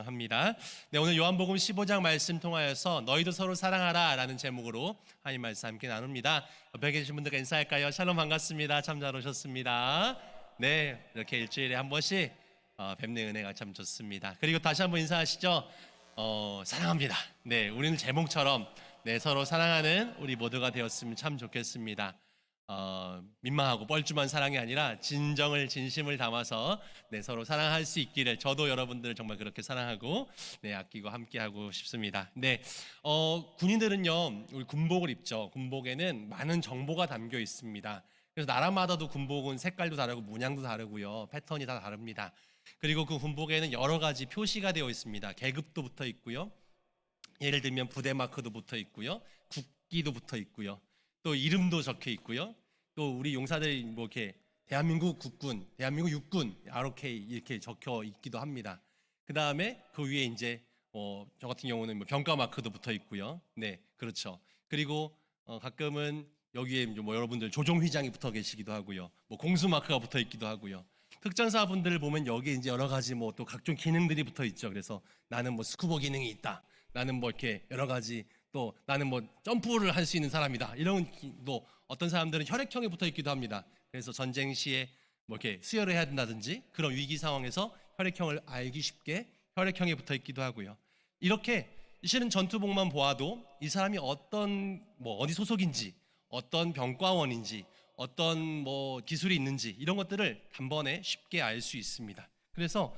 합니다. 네, 오늘 요한복음 15장 말씀 통하여서 너희도 서로 사랑하라 라는 제목으로 하나님 말씀 함께 나눕니다. 옆에 계신 분들과 인사할까요? 샬롬, 반갑습니다. 참 잘 오셨습니다. 네, 이렇게 일주일에 한 번씩 뵙는 은혜가 참 좋습니다. 그리고 다시 한번 인사하시죠. 사랑합니다. 네, 우리는 제목처럼 서로 사랑하는 우리 모두가 되었으면 참 좋겠습니다. 민망하고 뻘쭘한 사랑이 아니라 진심을 담아서 서로 사랑할 수 있기를, 저도 여러분들을 정말 그렇게 사랑하고 아끼고 함께하고 싶습니다. 군인들은요, 우리 군복을 입죠. 군복에는 많은 정보가 담겨 있습니다. 그래서 나라마다도 군복은 색깔도 다르고 문양도 다르고요, 패턴이 다 다릅니다. 그리고 그 군복에는 여러 가지 표시가 되어 있습니다. 계급도 붙어 있고요, 예를 들면 부대 마크도 붙어 있고요, 국기도 붙어 있고요, 또 이름도 적혀 있고요, 또 우리 용사들이 뭐 이렇게 대한민국 국군, 대한민국 육군 ROK 이렇게 적혀 있기도 합니다. 그 다음에 그 위에 이제 저 같은 경우는 뭐 병가 마크도 붙어 있고요. 네, 그렇죠. 그리고 가끔은 여기에 뭐 여러분들 조종휘장이 붙어 계시기도 하고요, 뭐 공수 마크가 붙어 있기도 하고요. 특전사 분들을 보면 여기 이제 여러 가지 뭐 또 각종 기능들이 붙어 있죠. 그래서 나는 뭐 스쿠버 기능이 있다, 나는 뭐 이렇게 여러 가지, 또 나는 뭐 점프를 할 수 있는 사람이다, 이런 또 어떤 사람들은 혈액형에 붙어 있기도 합니다. 그래서 전쟁 시에 뭐 이렇게 수혈을 해야 된다든지 그런 위기 상황에서 혈액형을 알기 쉽게 혈액형에 붙어 있기도 하고요. 이렇게 실은 전투복만 보아도 이 사람이 어떤 뭐 어디 소속인지, 어떤 병과원인지, 어떤 뭐 기술이 있는지, 이런 것들을 단번에 쉽게 알 수 있습니다. 그래서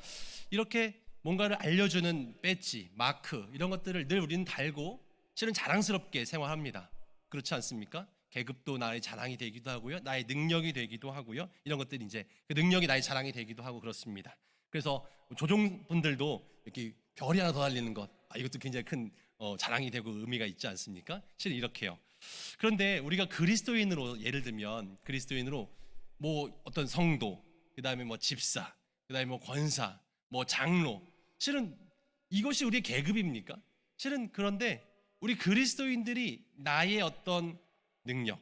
이렇게 뭔가를 알려주는 배지, 마크, 이런 것들을 늘 우리는 달고 실은 자랑스럽게 생활합니다. 그렇지 않습니까? 계급도 나의 자랑이 되기도 하고요, 나의 능력이 되기도 하고요, 이런 것들이 이제 그 능력이 나의 자랑이 되기도 하고 그렇습니다. 그래서 조종분들도 이렇게 별이 하나 더 달리는 것, 이것도 굉장히 큰 자랑이 되고 의미가 있지 않습니까? 실은 이렇게요. 그런데 우리가 그리스도인으로, 예를 들면 그리스도인으로 뭐 어떤 성도, 그 다음에 뭐 집사, 그 다음에 뭐 권사, 뭐 장로, 실은 이것이 우리의 계급입니까? 실은 그런데 우리 그리스도인들이 나의 어떤 능력,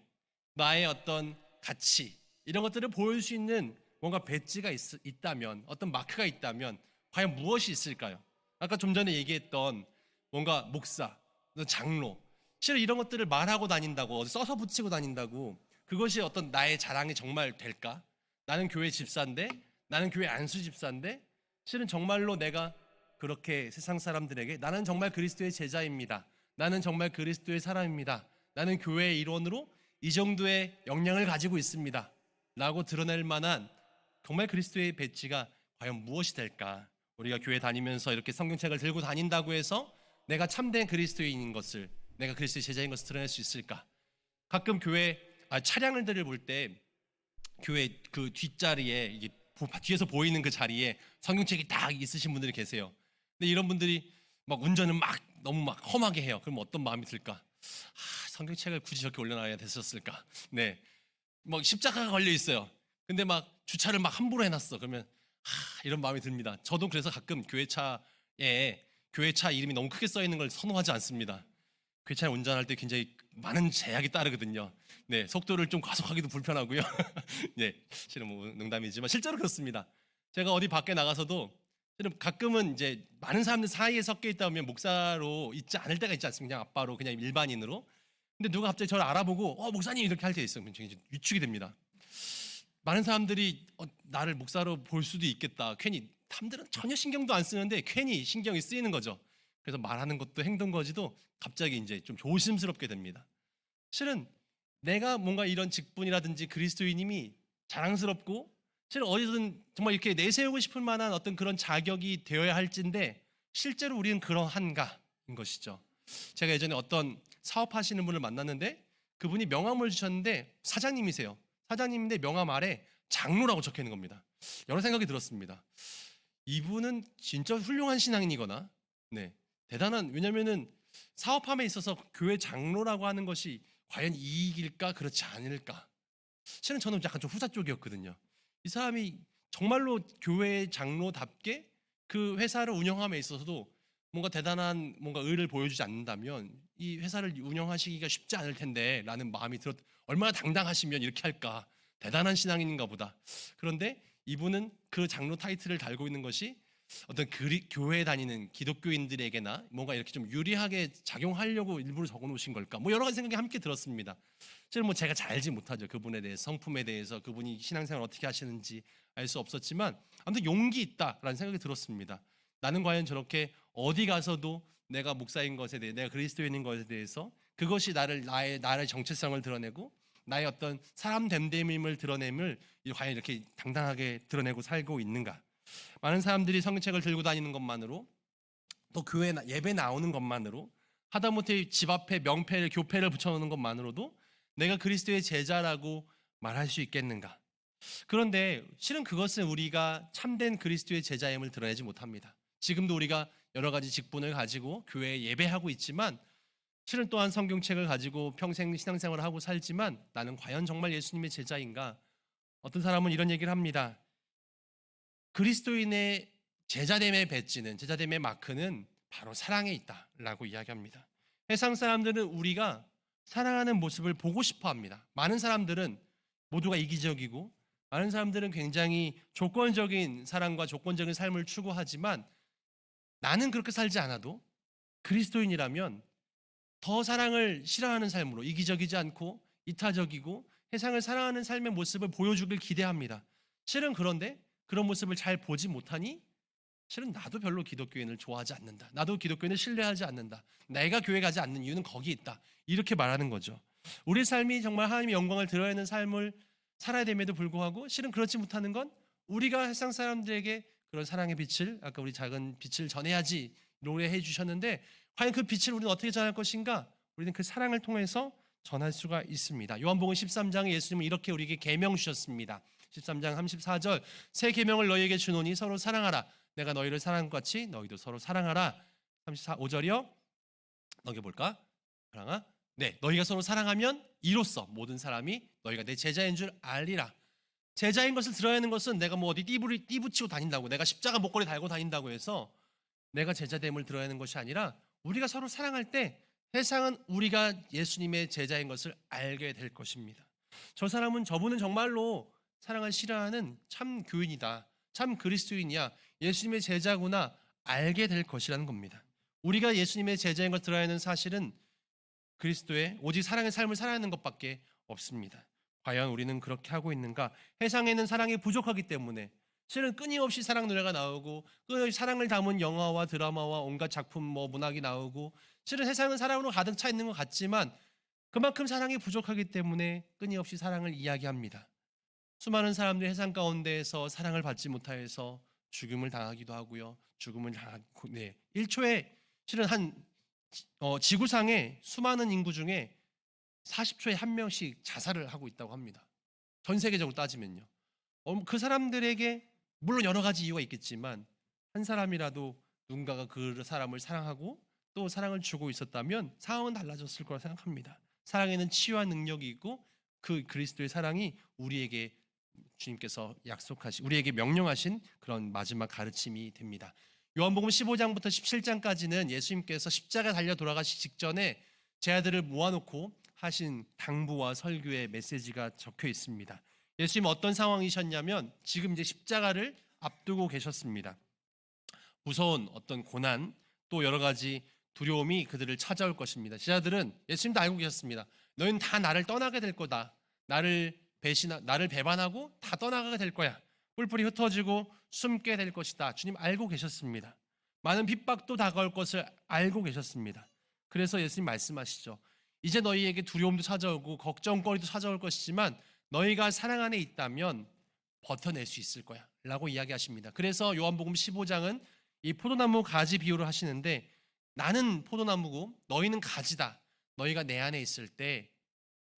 나의 어떤 가치, 이런 것들을 보여줄 수 있는 뭔가 배지가 있다면, 어떤 마크가 있다면 과연 무엇이 있을까요? 아까 좀 전에 얘기했던 뭔가 목사, 장로, 실은 이런 것들을 말하고 다닌다고, 어디 써서 붙이고 다닌다고 그것이 어떤 나의 자랑이 정말 될까? 나는 교회 집사인데, 나는 교회 안수 집사인데, 실은 정말로 내가 그렇게 세상 사람들에게 나는 정말 그리스도의 제자입니다, 나는 정말 그리스도의 사람입니다, 나는 교회의 일원으로 이 정도의 역량을 가지고 있습니다 라고 드러낼 만한 정말 그리스도의 배지가 과연 무엇이 될까? 우리가 교회 다니면서 이렇게 성경책을 들고 다닌다고 해서 내가 참된 그리스도인인 것을, 내가 그리스도의 제자인 것을 드러낼 수 있을까? 가끔 교회 차량들을 볼 때 교회 그 뒷자리에, 이게 뒤에서 보이는 그 자리에 성경책이 딱 있으신 분들이 계세요. 근데 이런 분들이 막 운전을 막 너무 막 험하게 해요. 그럼 어떤 마음이 들까? 성경책을 굳이 저렇게 올려놔야 됐었을까? 네, 뭐 십자가가 걸려 있어요. 근데 막 주차를 막 함부로 해놨어. 그러면 이런 마음이 듭니다. 저도 그래서 가끔 교회차 이름이 너무 크게 써 있는 걸 선호하지 않습니다. 교회차 운전할 때 굉장히 많은 제약이 따르거든요. 네, 속도를 좀 과속하기도 불편하고요. 네, 실은 뭐 농담이지만 실제로 그렇습니다. 제가 어디 밖에 나가서도 실은 가끔은 이제 많은 사람들 사이에 섞여 있다 보면 목사로 있지 않을 때가 있지 않습니까? 그냥 아빠로, 그냥 일반인으로. 근데 누가 갑자기 저를 알아보고 목사님 이렇게 할 때 있어요. 굉장히 위축이 됩니다. 많은 사람들이 나를 목사로 볼 수도 있겠다, 괜히, 남들은 전혀 신경도 안 쓰는데 괜히 신경이 쓰이는 거죠. 그래서 말하는 것도 행동 거지도 갑자기 이제 좀 조심스럽게 됩니다. 실은 내가 뭔가 이런 직분이라든지 그리스도인임이 자랑스럽고, 실은 어디든 정말 이렇게 내세우고 싶을 만한 어떤 그런 자격이 되어야 할진데, 실제로 우리는 그러한가인 것이죠. 제가 예전에 어떤 사업하시는 분을 만났는데 그분이 명함을 주셨는데 사장님이세요. 사장님인데 명함 아래 장로라고 적혀 있는 겁니다. 여러 생각이 들었습니다. 이분은 진짜 훌륭한 신앙인이거나, 대단한, 왜냐면은 사업함에 있어서 교회 장로라고 하는 것이 과연 이익일까, 그렇지 않을까? 실은 저는 약간 좀 후자 쪽이었거든요. 이 사람이 정말로 교회 장로답게 그 회사를 운영함에 있어서도 뭔가 대단한 뭔가 의를 보여주지 않는다면 이 회사를 운영하시기가 쉽지 않을 텐데 라는 마음이 들었. 얼마나 당당하시면 이렇게 할까, 대단한 신앙인인가 보다. 그런데 이분은 그 장로 타이틀을 달고 있는 것이 어떤 교회 다니는 기독교인들에게나 뭔가 이렇게 좀 유리하게 작용하려고 일부러 적어 놓으신 걸까? 뭐 여러 가지 생각이 함께 들었습니다. 실은 뭐 제가 잘 알지 못하죠. 그분에 대해서, 성품에 대해서, 그분이 신앙생활 어떻게 하시는지 알 수 없었지만 아무튼 용기 있다라는 생각이 들었습니다. 나는 과연 저렇게 어디 가서도 내가 목사인 것에 대해, 내가 그리스도인인 것에 대해서 그것이 나의 정체성을 드러내고 나의 어떤 사람 됨됨임을 드러냄을 과연 이렇게 당당하게 드러내고 살고 있는가? 많은 사람들이 성경책을 들고 다니는 것만으로, 또 교회 예배 나오는 것만으로, 하다못해 집 앞에 명패를, 교패를 붙여놓는 것만으로도 내가 그리스도의 제자라고 말할 수 있겠는가? 그런데 실은 그것은 우리가 참된 그리스도의 제자임을 드러내지 못합니다. 지금도 우리가 여러 가지 직분을 가지고 교회에 예배하고 있지만, 실은 또한 성경책을 가지고 평생 신앙생활을 하고 살지만 나는 과연 정말 예수님의 제자인가? 어떤 사람은 이런 얘기를 합니다. 그리스도인의 제자됨의 배지는, 제자됨의 마크는 바로 사랑에 있다라고 이야기합니다. 세상 사람들은 우리가 사랑하는 모습을 보고 싶어 합니다. 많은 사람들은 모두가 이기적이고, 많은 사람들은 굉장히 조건적인 사랑과 조건적인 삶을 추구하지만, 나는 그렇게 살지 않아도 그리스도인이라면 더 사랑을 싫어하는 삶으로, 이기적이지 않고 이타적이고 세상을 사랑하는 삶의 모습을 보여주길 기대합니다. 실은 그런데 그런 모습을 잘 보지 못하니 실은 나도 별로 기독교인을 좋아하지 않는다. 나도 기독교인을 신뢰하지 않는다. 내가 교회 가지 않는 이유는 거기 있다. 이렇게 말하는 거죠. 우리 삶이 정말 하나님의 영광을 드러내는 삶을 살아야 됨에도 불구하고 실은 그렇지 못하는 건 우리가 세상 사람들에게 그런 사랑의 빛을, 아까 우리 작은 빛을 전해야지 노래해 주셨는데, 과연 그 빛을 우리는 어떻게 전할 것인가? 우리는 그 사랑을 통해서 전할 수가 있습니다. 요한복음 13장에 예수님은 이렇게 우리에게 계명 주셨습니다. 13장 34절, 새 계명을 너희에게 주노니 서로 사랑하라. 내가 너희를 사랑한 것 같이 너희도 서로 사랑하라. 34절이요. 넘겨볼까? 사랑아. 네, 너희가 서로 사랑하면 이로써 모든 사람이 너희가 내 제자인 줄 알리라. 제자인 것을 드러내는 것은 내가 뭐 어디 띠붙이고 다닌다고, 내가 십자가 목걸이 달고 다닌다고 해서 내가 제자됨을 드러내는 것이 아니라, 우리가 서로 사랑할 때 세상은 우리가 예수님의 제자인 것을 알게 될 것입니다. 저분은 정말로 사랑을 싫어하는 참 교인이다, 참 그리스도인이야, 예수님의 제자구나 알게 될 것이라는 겁니다. 우리가 예수님의 제자인 걸 드러내는 사실은 그리스도의 오직 사랑의 삶을 살아가는 것밖에 없습니다. 과연 우리는 그렇게 하고 있는가? 세상에는 사랑이 부족하기 때문에 실은 끊임없이 사랑 노래가 나오고, 끊임없이 사랑을 담은 영화와 드라마와 온갖 작품, 문학이 나오고, 실은 세상은 사랑으로 가득 차 있는 것 같지만 그만큼 사랑이 부족하기 때문에 끊임없이 사랑을 이야기합니다. 수많은 사람들이 세상 가운데에서 사랑을 받지 못하여서 죽음을 당하기도 하고요. 죽음을 당하고, 1초에 실은 지구상의 수많은 인구 중에 40초에 한 명씩 자살을 하고 있다고 합니다. 전 세계적으로 따지면요. 그 사람들에게 물론 여러 가지 이유가 있겠지만 한 사람이라도 누군가가 그 사람을 사랑하고 또 사랑을 주고 있었다면 상황은 달라졌을 거라 생각합니다. 사랑에는 치유한 능력이 있고, 그 그리스도의 사랑이 우리에게 주님께서 우리에게 명령하신 그런 마지막 가르침이 됩니다. 요한복음 15장부터 17장까지는 예수님께서 십자가에 달려 돌아가시기 직전에 제 아들을 모아놓고 하신 당부와 설교의 메시지가 적혀 있습니다. 예수님 어떤 상황이셨냐면 지금 이제 십자가를 앞두고 계셨습니다. 무서운 어떤 고난, 또 여러 가지 두려움이 그들을 찾아올 것입니다. 제자들은 예수님도 알고 계셨습니다. 너희는 다 나를 떠나게 될 거다. 나를 배반하고 다 떠나가게 될 거야. 뿔뿔이 흩어지고 숨게 될 것이다. 주님 알고 계셨습니다. 많은 핍박도 다가올 것을 알고 계셨습니다. 그래서 예수님 말씀하시죠. 이제 너희에게 두려움도 찾아오고 걱정거리도 찾아올 것이지만 너희가 사랑 안에 있다면 버텨낼 수 있을 거야 라고 이야기하십니다. 그래서 요한복음 15장은 이 포도나무 가지 비유를 하시는데, 나는 포도나무고 너희는 가지다. 너희가 내 안에 있을 때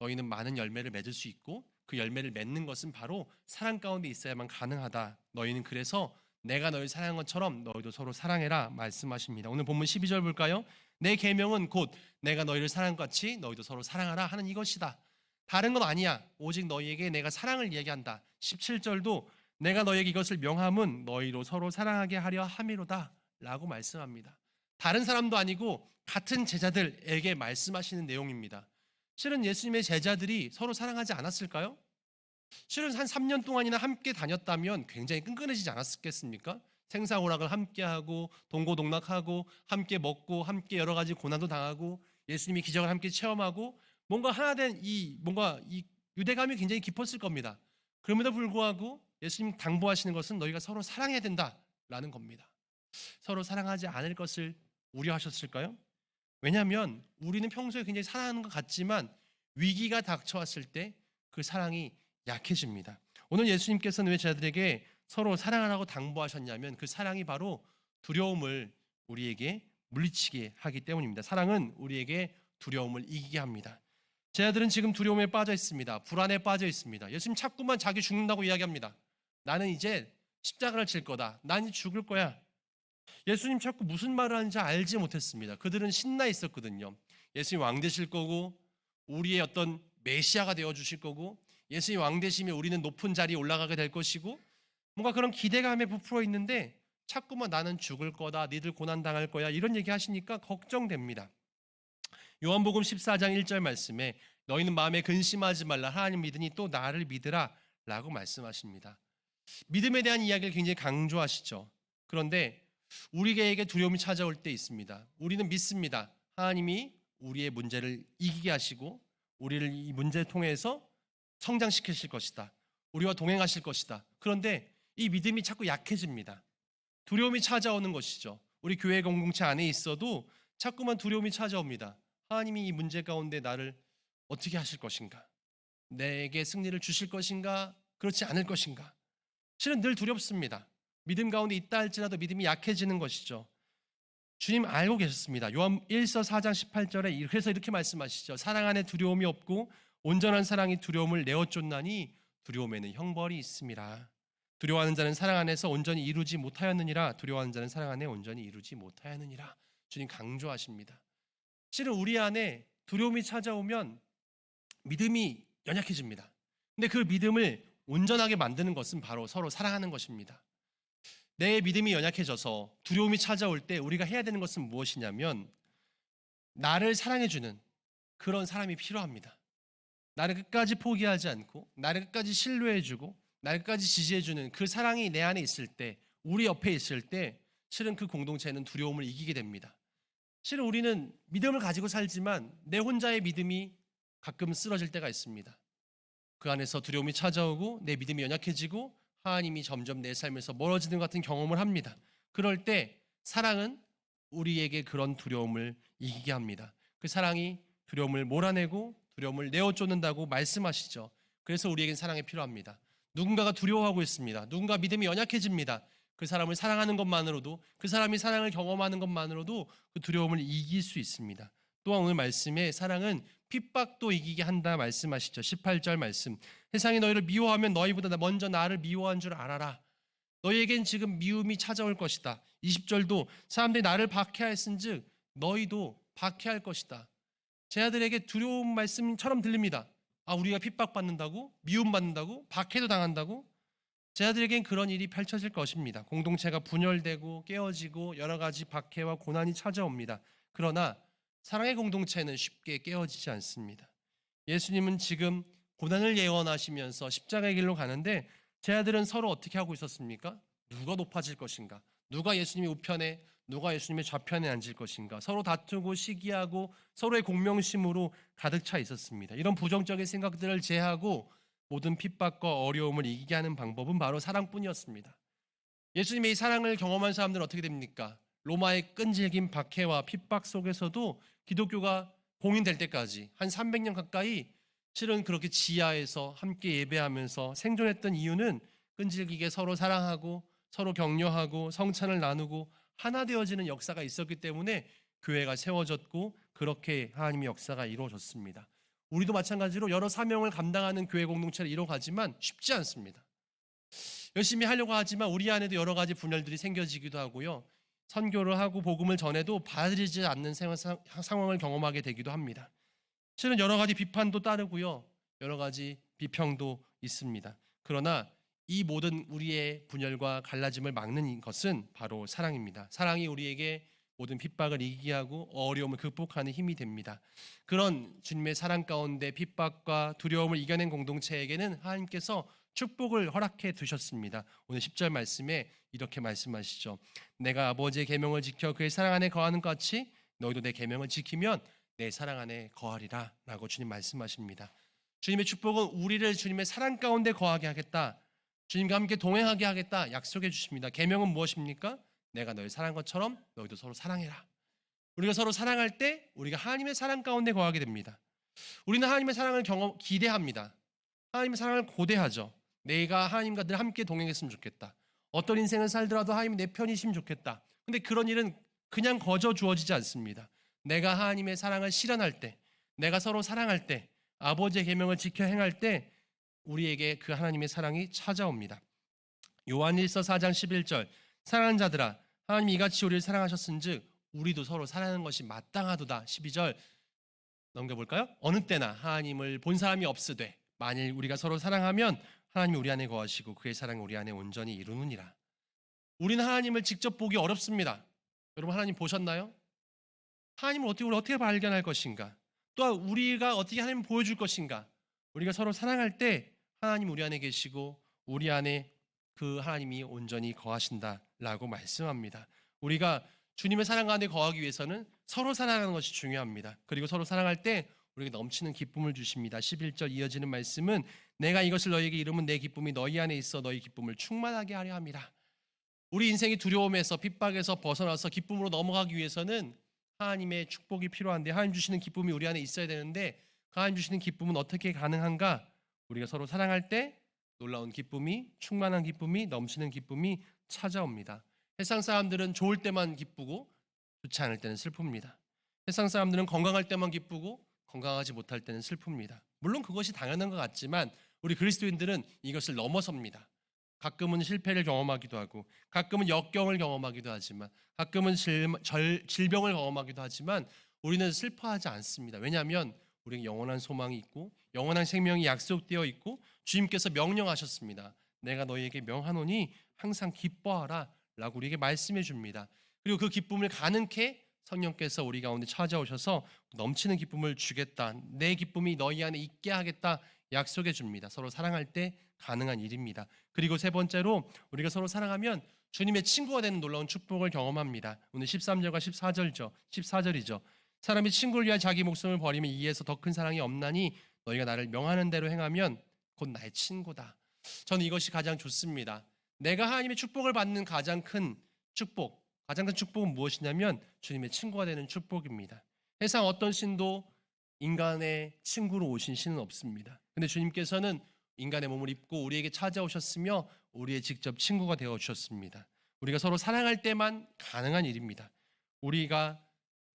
너희는 많은 열매를 맺을 수 있고, 그 열매를 맺는 것은 바로 사랑 가운데 있어야만 가능하다. 너희는 그래서 내가 너희를 사랑한 것처럼 너희도 서로 사랑해라 말씀하십니다. 오늘 본문 12절 볼까요? 내 계명은 곧 내가 너희를 사랑한 것 같이 너희도 서로 사랑하라 하는 이것이다. 다른 건 아니야. 오직 너희에게 내가 사랑을 이야기한다. 17절도 내가 너희에게 이것을 명함은 너희로 서로 사랑하게 하려 함이로다 라고 말씀합니다. 다른 사람도 아니고 같은 제자들에게 말씀하시는 내용입니다. 실은 예수님의 제자들이 서로 사랑하지 않았을까요? 실은 한 3년 동안이나 함께 다녔다면 굉장히 끈끈해지지 않았겠습니까? 생사오락을 함께하고 동고동락하고 함께 먹고 함께 여러 가지 고난도 당하고 예수님이 기적을 함께 체험하고 뭔가 하나 된 뭔가 이 유대감이 굉장히 깊었을 겁니다. 그럼에도 불구하고 예수님 당부하시는 것은 너희가 서로 사랑해야 된다라는 겁니다. 서로 사랑하지 않을 것을 우려하셨을까요? 왜냐하면 우리는 평소에 굉장히 사랑하는 것 같지만 위기가 닥쳐왔을 때 그 사랑이 약해집니다. 오늘 예수님께서는 왜 제자들에게 서로 사랑하라고 당부하셨냐면 그 사랑이 바로 두려움을 우리에게 물리치게 하기 때문입니다. 사랑은 우리에게 두려움을 이기게 합니다. 제자들은 지금 두려움에 빠져 있습니다. 불안에 빠져 있습니다. 예수님 자꾸만 자기 죽는다고 이야기합니다. 나는 이제 십자가를 질 거다. 난 이제 죽을 거야. 예수님 자꾸 무슨 말을 하는지 알지 못했습니다. 그들은 신나 있었거든요. 예수님 왕 되실 거고 우리의 어떤 메시아가 되어주실 거고 예수님 왕 되시면 우리는 높은 자리에 올라가게 될 것이고 뭔가 그런 기대감에 부풀어 있는데 자꾸만 나는 죽을 거다. 니들 고난당할 거야. 이런 얘기 하시니까 걱정됩니다. 요한복음 14장 1절 말씀에 너희는 마음에 근심하지 말라. 하나님 믿으니 또 나를 믿으라 라고 말씀하십니다. 믿음에 대한 이야기를 굉장히 강조하시죠. 그런데 우리에게 두려움이 찾아올 때 있습니다. 우리는 믿습니다. 하나님이 우리의 문제를 이기게 하시고 우리를 이 문제를 통해서 성장시키실 것이다. 우리와 동행하실 것이다. 그런데 이 믿음이 자꾸 약해집니다. 두려움이 찾아오는 것이죠. 우리 교회 공동체 안에 있어도 자꾸만 두려움이 찾아옵니다. 하나님이 이 문제 가운데 나를 어떻게 하실 것인가? 내게 승리를 주실 것인가? 그렇지 않을 것인가? 실은 늘 두렵습니다. 믿음 가운데 있다 할지라도 믿음이 약해지는 것이죠. 주님 알고 계셨습니다. 요한 1서 4장 18절에 그래서 이렇게 말씀하시죠. 사랑 안에 두려움이 없고 온전한 사랑이 두려움을 내어쫓나니 두려움에는 형벌이 있음이라. 두려워하는 자는 사랑 안에서 온전히 이루지 못하였느니라. 두려워하는 자는 사랑 안에 온전히 이루지 못하였느니라. 주님 강조하십니다. 실은 우리 안에 두려움이 찾아오면 믿음이 연약해집니다. 근데 그 믿음을 온전하게 만드는 것은 바로 서로 사랑하는 것입니다. 내 믿음이 연약해져서 두려움이 찾아올 때 우리가 해야 되는 것은 무엇이냐면 나를 사랑해주는 그런 사람이 필요합니다. 나를 끝까지 포기하지 않고 나를 끝까지 신뢰해주고 나를 끝까지 지지해주는 그 사랑이 내 안에 있을 때 우리 옆에 있을 때 실은 그 공동체는 두려움을 이기게 됩니다. 실은 우리는 믿음을 가지고 살지만 내 혼자의 믿음이 가끔 쓰러질 때가 있습니다. 그 안에서 두려움이 찾아오고 내 믿음이 연약해지고 하나님이 점점 내 삶에서 멀어지는 것 같은 경험을 합니다. 그럴 때 사랑은 우리에게 그런 두려움을 이기게 합니다. 그 사랑이 두려움을 몰아내고 두려움을 내어쫓는다고 말씀하시죠. 그래서 우리에겐 사랑이 필요합니다. 누군가가 두려워하고 있습니다. 누군가 믿음이 연약해집니다. 그 사람을 사랑하는 것만으로도 그 사람이 사랑을 경험하는 것만으로도 그 두려움을 이길 수 있습니다. 또한 오늘 말씀에 사랑은 핍박도 이기게 한다 말씀하시죠. 18절 말씀. 세상이 너희를 미워하면 너희보다 먼저 나를 미워한 줄 알아라. 너희에겐 지금 미움이 찾아올 것이다. 20절도 사람들이 나를 박해하였은즉 너희도 박해할 것이다. 제 아들에게 두려운 말씀처럼 들립니다. 우리가 핍박받는다고? 미움받는다고? 박해도 당한다고? 제 아들에겐 그런 일이 펼쳐질 것입니다. 공동체가 분열되고 깨어지고 여러 가지 박해와 고난이 찾아옵니다. 그러나 사랑의 공동체는 쉽게 깨어지지 않습니다. 예수님은 지금 고난을 예언하시면서 십자가의 길로 가는데 제 아들은 서로 어떻게 하고 있었습니까? 누가 높아질 것인가? 누가 예수님의 우편에 누가 예수님의 좌편에 앉을 것인가? 서로 다투고 시기하고 서로의 공명심으로 가득 차 있었습니다. 이런 부정적인 생각들을 제하고 모든 핍박과 어려움을 이기게 하는 방법은 바로 사랑뿐이었습니다. 예수님의 이 사랑을 경험한 사람들은 어떻게 됩니까? 로마의 끈질긴 박해와 핍박 속에서도 기독교가 공인될 때까지 한 300년 가까이 실은 그렇게 지하에서 함께 예배하면서 생존했던 이유는 끈질기게 서로 사랑하고 서로 격려하고 성찬을 나누고 하나 되어지는 역사가 있었기 때문에 교회가 세워졌고 그렇게 하나님의 역사가 이루어졌습니다. 우리도 마찬가지로 여러 사명을 감당하는 교회 공동체를 이뤄가지만 쉽지 않습니다. 열심히 하려고 하지만 우리 안에도 여러 가지 분열들이 생겨지기도 하고요. 선교를 하고 복음을 전해도 받아들이지 않는 상황을 경험하게 되기도 합니다. 실은 여러 가지 비판도 따르고요. 여러 가지 비평도 있습니다. 그러나 이 모든 우리의 분열과 갈라짐을 막는 것은 바로 사랑입니다. 사랑이 우리에게 모든 핍박을 이기게 하고 어려움을 극복하는 힘이 됩니다. 그런 주님의 사랑 가운데 핍박과 두려움을 이겨낸 공동체에게는 하나님께서 축복을 허락해 두셨습니다. 오늘 10절 말씀에 이렇게 말씀하시죠. 내가 아버지의 계명을 지켜 그의 사랑 안에 거하는 것 같이 너희도 내 계명을 지키면 내 사랑 안에 거하리라 라고 주님 말씀하십니다. 주님의 축복은 우리를 주님의 사랑 가운데 거하게 하겠다, 주님과 함께 동행하게 하겠다 약속해 주십니다. 계명은 무엇입니까? 내가 너를 사랑한 것처럼 너희도 서로 사랑해라. 우리가 서로 사랑할 때 우리가 하나님의 사랑 가운데 거하게 됩니다. 우리는 하나님의 사랑을 기대합니다. 하나님의 사랑을 고대하죠. 내가 하나님과 늘 함께 동행했으면 좋겠다. 어떤 인생을 살더라도 하나님이 내 편이시면 좋겠다. 근데 그런 일은 그냥 거저 주어지지 않습니다. 내가 하나님의 사랑을 실현할 때, 내가 서로 사랑할 때, 아버지의 계명을 지켜 행할 때 우리에게 그 하나님의 사랑이 찾아옵니다. 요한일서 4장 11절 사랑하는 자들아 하나님이 이같이 우리를 사랑하셨은즉 우리도 서로 사랑하는 것이 마땅하도다. 12절 넘겨볼까요? 어느 때나 하나님을 본 사람이 없으되 만일 우리가 서로 사랑하면 하나님이 우리 안에 거하시고 그의 사랑이 우리 안에 온전히 이루느니라. 우리는 하나님을 직접 보기 어렵습니다. 여러분 하나님 보셨나요? 하나님을 어떻게 발견할 것인가? 또한 우리가 어떻게 하나님을 보여줄 것인가? 우리가 서로 사랑할 때 하나님 우리 안에 계시고 우리 안에 그 하나님이 온전히 거하신다라고 말씀합니다. 우리가 주님의 사랑 안에 거하기 위해서는 서로 사랑하는 것이 중요합니다. 그리고 서로 사랑할 때 우리에게 넘치는 기쁨을 주십니다. 11절 이어지는 말씀은 내가 이것을 너희에게 이루면 내 기쁨이 너희 안에 있어 너희 기쁨을 충만하게 하려 함이라. 우리 인생이 두려움에서 핍박에서 벗어나서 기쁨으로 넘어가기 위해서는 하나님의 축복이 필요한데 하나님 주시는 기쁨이 우리 안에 있어야 되는데 그 하나님 주시는 기쁨은 어떻게 가능한가? 우리가 서로 사랑할 때 놀라운 기쁨이, 충만한 기쁨이, 넘치는 기쁨이 찾아옵니다. 세상 사람들은 좋을 때만 기쁘고 좋지 않을 때는 슬픕니다. 세상 사람들은 건강할 때만 기쁘고 건강하지 못할 때는 슬픕니다. 물론 그것이 당연한 것 같지만 우리 그리스도인들은 이것을 넘어섭니다. 가끔은 실패를 경험하기도 하고 가끔은 역경을 경험하기도 하지만 가끔은 질병을 경험하기도 하지만 우리는 슬퍼하지 않습니다. 왜냐하면 우리는 영원한 소망이 있고 영원한 생명이 약속되어 있고 주님께서 명령하셨습니다. 내가 너희에게 명하노니 항상 기뻐하라 라고 우리에게 말씀해 줍니다. 그리고 그 기쁨을 가능케 성령께서 우리 가운데 찾아오셔서 넘치는 기쁨을 주겠다, 내 기쁨이 너희 안에 있게 하겠다 약속해 줍니다. 서로 사랑할 때 가능한 일입니다. 그리고 세 번째로 우리가 서로 사랑하면 주님의 친구가 되는 놀라운 축복을 경험합니다. 오늘 13절과 14절이죠. 사람이 친구를 위하여 자기 목숨을 버리면 이에서 더 큰 사랑이 없나니 너희가 나를 명하는 대로 행하면 곧 나의 친구다. 저는 이것이 가장 좋습니다. 내가 하나님의 축복을 받는 가장 큰 축복은 무엇이냐면 주님의 친구가 되는 축복입니다. 세상 어떤 신도 인간의 친구로 오신 신은 없습니다. 근데 주님께서는 인간의 몸을 입고 우리에게 찾아오셨으며 우리의 직접 친구가 되어 주셨습니다. 우리가 서로 사랑할 때만 가능한 일입니다. 우리가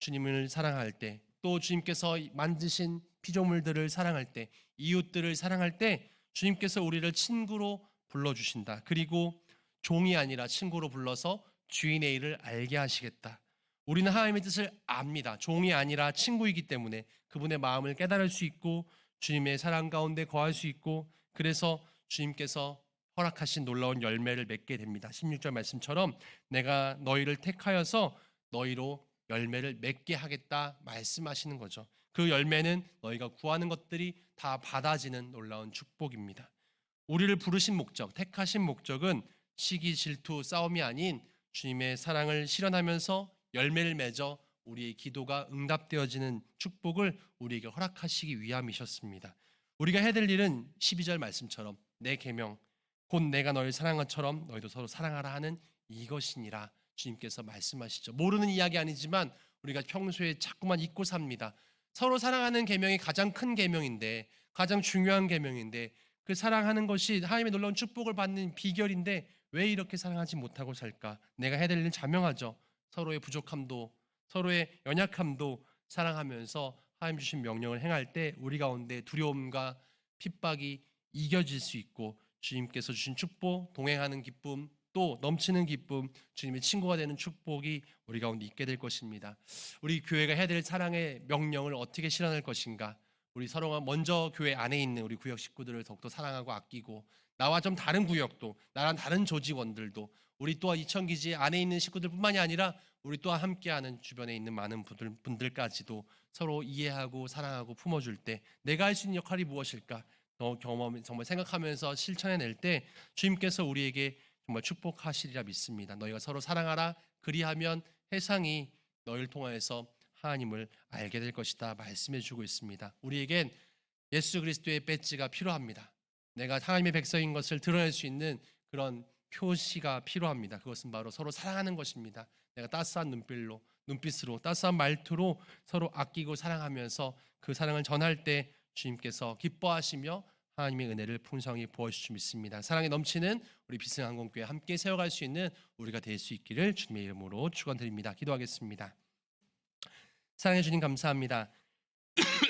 주님을 사랑할 때, 또 주님께서 만드신 피조물들을 사랑할 때, 이웃들을 사랑할 때 주님께서 우리를 친구로 불러주신다. 그리고 종이 아니라 친구로 불러서 주인의 일을 알게 하시겠다. 우리는 하나님의 뜻을 압니다. 종이 아니라 친구이기 때문에 그분의 마음을 깨달을 수 있고 주님의 사랑 가운데 거할 수 있고 그래서 주님께서 허락하신 놀라운 열매를 맺게 됩니다. 16절 말씀처럼 내가 너희를 택하여서 너희로 열매를 맺게 하겠다 말씀하시는 거죠. 그 열매는 너희가 구하는 것들이 다 받아지는 놀라운 축복입니다. 우리를 부르신 목적, 택하신 목적은 시기, 질투, 싸움이 아닌 주님의 사랑을 실현하면서 열매를 맺어 우리의 기도가 응답되어지는 축복을 우리에게 허락하시기 위함이셨습니다. 우리가 해야 될 일은 12절 말씀처럼 내 계명 곧 내가 너를 사랑한 것처럼 너희도 서로 사랑하라 하는 이것이니라 주님께서 말씀하시죠. 모르는 이야기 아니지만 우리가 평소에 자꾸만 잊고 삽니다. 서로 사랑하는 계명이 가장 큰 계명인데 가장 중요한 계명인데 그 사랑하는 것이 하나님의 놀라운 축복을 받는 비결인데 왜 이렇게 사랑하지 못하고 살까? 내가 해야 될 일은 자명하죠. 서로의 부족함도 서로의 연약함도 사랑하면서 하나님 주신 명령을 행할 때 우리 가운데 두려움과 핍박이 이겨질 수 있고 주님께서 주신 축복, 동행하는 기쁨, 또 넘치는 기쁨, 주님의 친구가 되는 축복이 우리 가운데 있게 될 것입니다. 우리 교회가 해야 될 사랑의 명령을 어떻게 실현할 것인가? 우리 서로가 먼저 교회 안에 있는 우리 구역 식구들을 더욱더 사랑하고 아끼고 나와 좀 다른 구역도 나랑 다른 조직원들도 우리 또한 이천기지 안에 있는 식구들뿐만이 아니라 우리 또한 함께하는 주변에 있는 많은 분들까지도 서로 이해하고 사랑하고 품어줄 때 내가 할 수 있는 역할이 무엇일까? 경험 정말 생각하면서 실천해낼 때 주님께서 우리에게 정말 축복하시리라 믿습니다. 너희가 서로 사랑하라. 그리하면 세상이 너희를 통하여서 하나님을 알게 될 것이다 말씀해 주고 있습니다. 우리에겐 예수 그리스도의 배지가 필요합니다. 내가 하나님의 백성인 것을 드러낼 수 있는 그런 표시가 필요합니다. 그것은 바로 서로 사랑하는 것입니다. 내가 따스한 눈빛으로 따스한 말투로 서로 아끼고 사랑하면서 그 사랑을 전할 때 주님께서 기뻐하시며 하나님의 은혜를 풍성히 부어주실 줄 믿습니다. 사랑에 넘치는 우리 비승항공교회 함께 세워갈 수 있는 우리가 될 수 있기를 주님의 이름으로 축원드립니다. 기도하겠습니다. 사랑해 주님 감사합니다.